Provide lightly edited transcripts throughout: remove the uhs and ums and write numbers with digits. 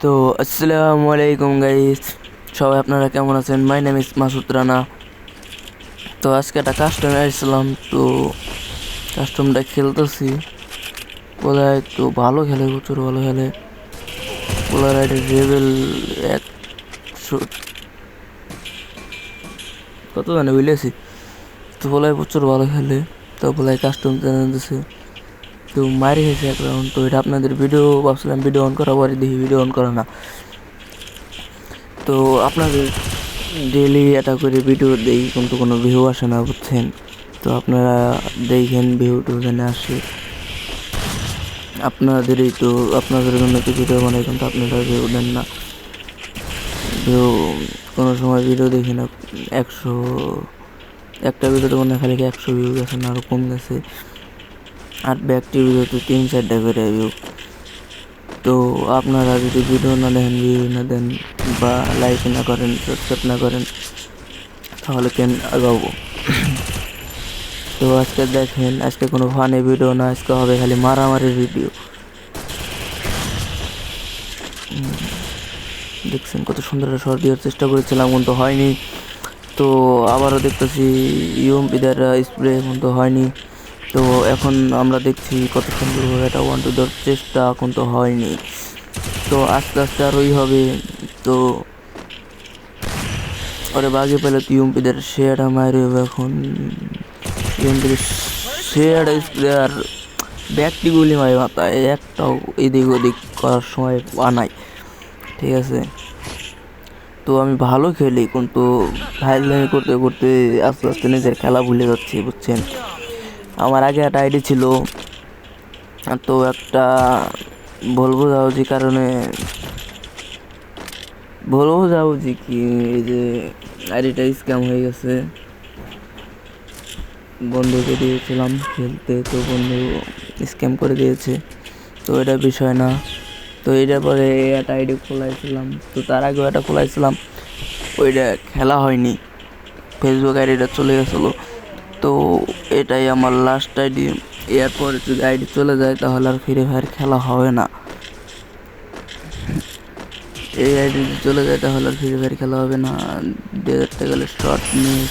তো আসসালামু আলাইকুম গাইস, সবাই আপনারা কেমন আছেন? My name is Masud Rana. তো আজকে একটা কাস্টমে আসছিলাম, তো কাস্টমটা খেলতেছি। বলায় তো ভালো খেলে, প্রচুর ভালো খেলে। বলার রেবেল 100 কত জানে বুঝলেছি। তো বলায় প্রচুর ভালো খেলে, তো বলায় কাস্টম জানাতেছে। তো মারি খেয়েছে এক রাউন্ড। তো এটা আপনাদের ভিডিও ভাবছিলাম ভিডিও অন করা পরে দেখি ভিডিও অন করা না। তো আপনাদের ডেইলি এটা করে ভিডিও দেই, কিন্তু কোনো ভিউ আসে না, বুঝছেন? তো আপনারা দেখেন ভিউ টিউ যেন আসে। আপনাদেরই তো, আপনাদের জন্য তো ভিডিও বানাই, কিন্তু আপনারা ভিউ দেন না। ভিউ কোনো সময় ভিডিও দেখি না। 100 একটা ভিডিওতে মনে হয় খালি 100 ভিউ গেছে না, আরও কম গেছে। আর ব্যাকটি ভিডিওতে 3-4টা করে ভিউ। তো আপনারা যদি ভিডিও না দেখেন, ভিউ না দেন, বা লাইক না করেন, সাবস্ক্রাইব না করেন, তাহলে কেন আগাবো? তো আজকে দেখেন, আজকে কোনো ফানি ভিডিও না, আজকে হবে খালি মারামারির ভিডিও। দেখছেন কত সুন্দর শট দেওয়ার চেষ্টা করেছিলাম, কিন্তু হয়নি। তো আবারও দেখতেছি ইউএমপিদের স্প্রে, কিন্তু হয়নি। তো এখন আমরা দেখছি কত সুন্দরভাবে এটা 1-2 দেওয়ার চেষ্টা, কিন্তু হয়নি। তো আস্তে আস্তে আরোই হবে। তো ওরে বাগে পেলে তো ইউএমপিদের শেয়ারটা মারি হবে এখন। ইউএমপিদের শেয়ার স্প্রে আর ব্যাগটি গুলি মারি মাথায়, একটাও এদিক ওদিক করার সময় বানাই, ঠিক আছে? তো আমি ভালো খেলি, কিন্তু ফাইজলামি করতে করতে আস্তে আস্তে নিজের খেলা ভুলে যাচ্ছি, বুঝছেন? আমার আগে একটা আইডি ছিল, তো একটা বলবো যাও যে কারণে বলবো যাও যে কি, এই যে আইডিটা স্ক্যাম হয়ে গেছে। বন্ধুকে দিয়েছিলাম খেলতে, তো বন্ধু স্ক্যাম করে দিয়েছে। তো এটা বিষয় না। তো এটার পরে একটা আইডি খোলাইছিলাম, তো তার আগেও একটা খোলাইছিলাম, ওইটা খেলা হয়নি, ফেসবুক আইডিটা চলে গেছিলো। তো এটাই আমার লাস্ট আইডি। এরপরে যদি আইডি চলে যায় তাহলে আর ফ্রি ফায়ার খেলা হবে না। এই আইডি যদি চলে যায় তাহলে আর ফ্রি ফায়ার খেলা হবে না। দেখতে গেলে শর্ট নিয়ে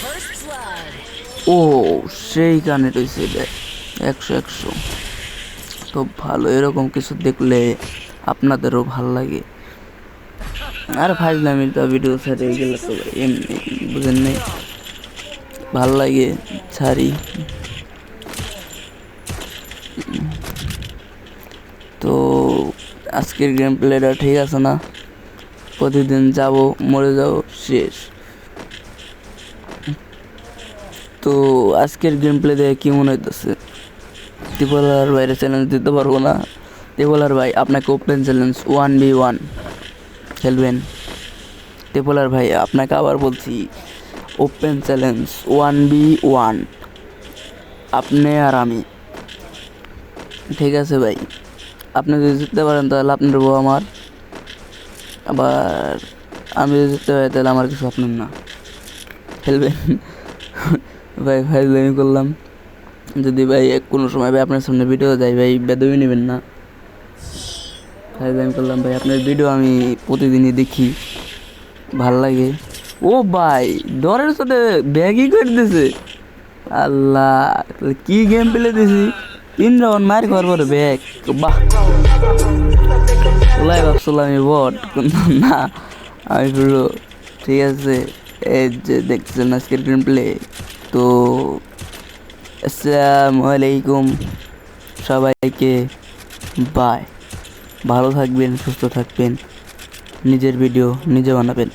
ও সেই গানে রয়েছে 100 তো ভালো, এরকম কিছু দেখলে আপনাদেরও ভাল লাগে। আর ফাইজলামি তো ভিডিও ছাড়ে গেলে তো এমনি, বুঝেন নাই, ভাল লাগে ছাড়ি। তো আজকের গেম প্লেটা ঠিক আছে না? প্রতিদিন যাব, মরে যাব, শেষ। তো আজকের গেম প্লে দেখে কি মনে হইতেছে? ত্রিপলার বাইরে চ্যালেঞ্জ দিতে পারবো না। ত্রিপলার ভাই, আপনাকে ওপেন চ্যালেঞ্জ 1v1 খেলবেন? ত্রিপলার ভাই, আপনাকে আবার বলছি, ওপেন চ্যালেঞ্জ 1v1, আপনি আর আমি, ঠিক আছে ভাই? আপনি যদি জিততে পারেন তাহলে আপনার বউ আমার, আবার আমি যদি জিততে পারি তাহলে আমার কিছু আপনার না। খেলবেন? ভাই ফাইজলামি করলাম। যদি ভাই কোনো সময় ভাই আপনার সামনে ভিডিও দেয়, ভাই বেদবি নেবেন না। ফাইজলামি করলাম ভাই, আপনার ভিডিও আমি প্রতিদিনই দেখি, ভাল লাগে। ও ভাই, ডরের সাথে ব্যাগই করে দিছে। আল্লাহ, কি গেম প্লে দিছি! 3 রাউন্ড মার খাওয়ার পরে ব্যাগ, বাহ! ওলাই ভাবছিলাম আমি বট, কিন্তু না, আমি পুরো ঠিক আছে। এই যে দেখছেন আজকের গেম প্লে। তো আসসালামু আলাইকুম সবাইকে, বাই। ভালো থাকবেন, সুস্থ থাকবেন, নিজের ভিডিও নিজে বানাবেন।